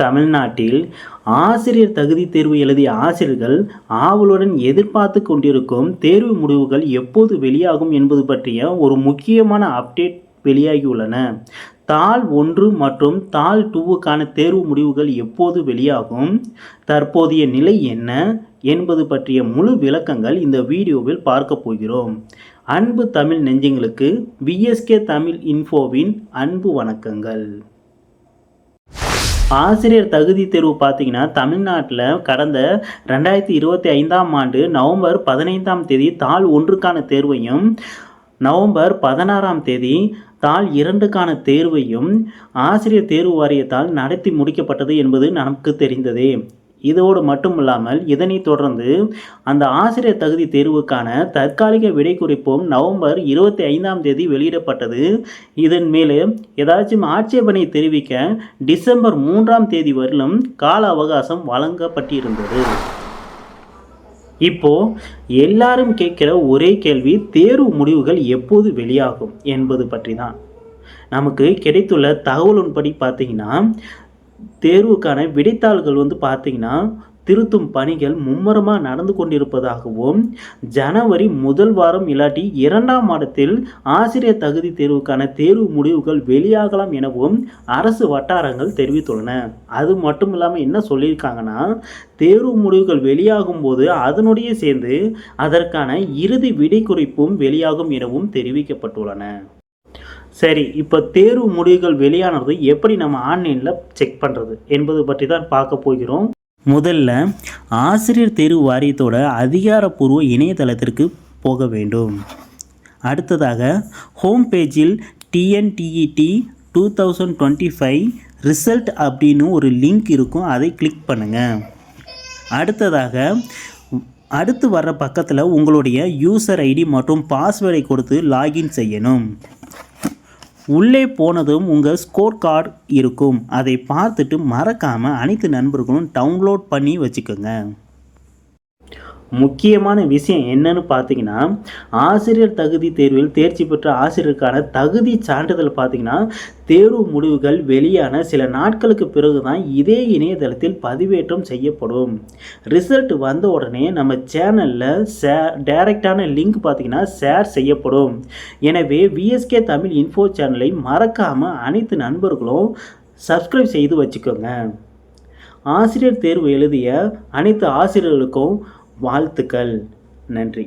தமிழ்நாட்டில் ஆசிரியர் தகுதி தேர்வு எழுதிய ஆசிரியர்கள் ஆவலுடன் எதிர்பார்த்து கொண்டிருக்கும் தேர்வு முடிவுகள் எப்போது வெளியாகும் என்பது பற்றிய ஒரு முக்கியமான அப்டேட் வெளியாகியுள்ளன. தாள் 1 மற்றும் தாள் 2க்கான தேர்வு முடிவுகள் எப்போது வெளியாகும், தற்போதைய நிலை என்ன என்பது பற்றிய முழு விளக்கங்கள் இந்த வீடியோவில் பார்க்க போகிறோம். அன்பு தமிழ் நெஞ்சங்களுக்கு விஎஸ்கே தமிழ் இன்ஃபோவின் அன்பு வணக்கங்கள். ஆசிரியர் தகுதி தேர்வு பார்த்தீங்கன்னா தமிழ்நாட்டில் கடந்த 2025ஆம் ஆண்டு நவம்பர் 15ஆம் தேதி தாள் 1க்கான தேர்வையும் நவம்பர் 16ஆம் தேதி தாள் 2க்கான தேர்வையும் ஆசிரியர் தேர்வு வாரியத்தால் நடத்தி முடிக்கப்பட்டது என்பது நமக்கு தெரிந்ததே. இதோடு மட்டும் இல்லாமல் இதனைத் தொடர்ந்து அந்த ஆசிரியர் தகுதி தேர்வுக்கான தற்காலிக விடை குறிப்பும் நவம்பர் 25ஆம் தேதி வெளியிடப்பட்டது. இதன் மேலே ஏதாச்சும் ஆட்சேபனை தெரிவிக்க டிசம்பர் 3ஆம் தேதி வரையிலும் கால அவகாசம் வழங்கப்பட்டிருந்தது. இப்போ எல்லாரும் கேட்குற ஒரே கேள்வி, தேர்வு முடிவுகள் எப்போது வெளியாகும் என்பது பற்றி தான். நமக்கு கிடைத்துள்ள தகவலின்படி பார்த்தீங்கன்னா தேர்வுக்கான விடைத்தாள்கள் பார்த்தீங்கன்னா திருத்தும் பணிகள் மும்முரமாக நடந்து கொண்டிருப்பதாகவும், ஜனவரி முதல் வாரம் இல்லாட்டி 2ஆம் மாதத்தில் ஆசிரியர் தகுதி தேர்வுக்கான தேர்வு முடிவுகள் வெளியாகலாம் எனவும் அரசு வட்டாரங்கள் தெரிவித்துள்ளன. அது மட்டும் இல்லாமல் என்ன சொல்லியிருக்காங்கன்னா, தேர்வு முடிவுகள் வெளியாகும் போது அதனுடைய சேர்ந்து அதற்கான இறுதி விடை குறிப்பும் வெளியாகும் எனவும் தெரிவிக்கப்பட்டுள்ளன. சரி, இப்போ தேர்வு முடிவுகள் வெளியானது எப்படி நம்ம ஆன்லைனில் செக் பண்ணுறது என்பது பற்றி தான் பார்க்க போகிறோம். முதல்ல ஆசிரியர் தேர்வு வாரியத்தோட அதிகாரப்பூர்வ இணையதளத்திற்கு போக வேண்டும். அடுத்ததாக ஹோம் பேஜில் TNTET 2025 ரிசல்ட் அப்படின்னு ஒரு லிங்க் இருக்கும், அதை கிளிக் பண்ணுங்கள். அடுத்து வர்ற பக்கத்தில் உங்களுடைய யூசர் ஐடி மற்றும் பாஸ்வேர்டை கொடுத்து லாகின் செய்யணும். உள்ளே போனதும் உங்கள் ஸ்கோர் கார்டு இருக்கும், அதை பார்த்துட்டு மறக்காமல் அனைத்து நண்பர்களும் டவுன்லோட் பண்ணி வச்சுக்கோங்க. முக்கியமான விஷயம் என்னன்னு பார்த்தீங்கன்னா, ஆசிரியர் தகுதி தேர்வில் தேர்ச்சி பெற்ற ஆசிரியருக்கான தகுதி சான்றிதழ் பார்த்தீங்கன்னா தேர்வு முடிவுகள் வெளியான சில நாட்களுக்கு பிறகு தான் இதே இணையதளத்தில் பதிவேற்றம் செய்யப்படும். ரிசல்ட் வந்த உடனே நம்ம சேனலில் டைரக்டான லிங்க் பார்த்தீங்கன்னா ஷேர் செய்யப்படும். எனவே விஎஸ்கே தமிழ் இன்ஃபோ சேனலை மறக்காமல் அனைத்து நண்பர்களும் சப்ஸ்கிரைப் செய்து வச்சுக்கோங்க. ஆசிரியர் தேர்வு எழுதிய அனைத்து ஆசிரியர்களுக்கும் வாழ்த்துக்கள். நன்றி.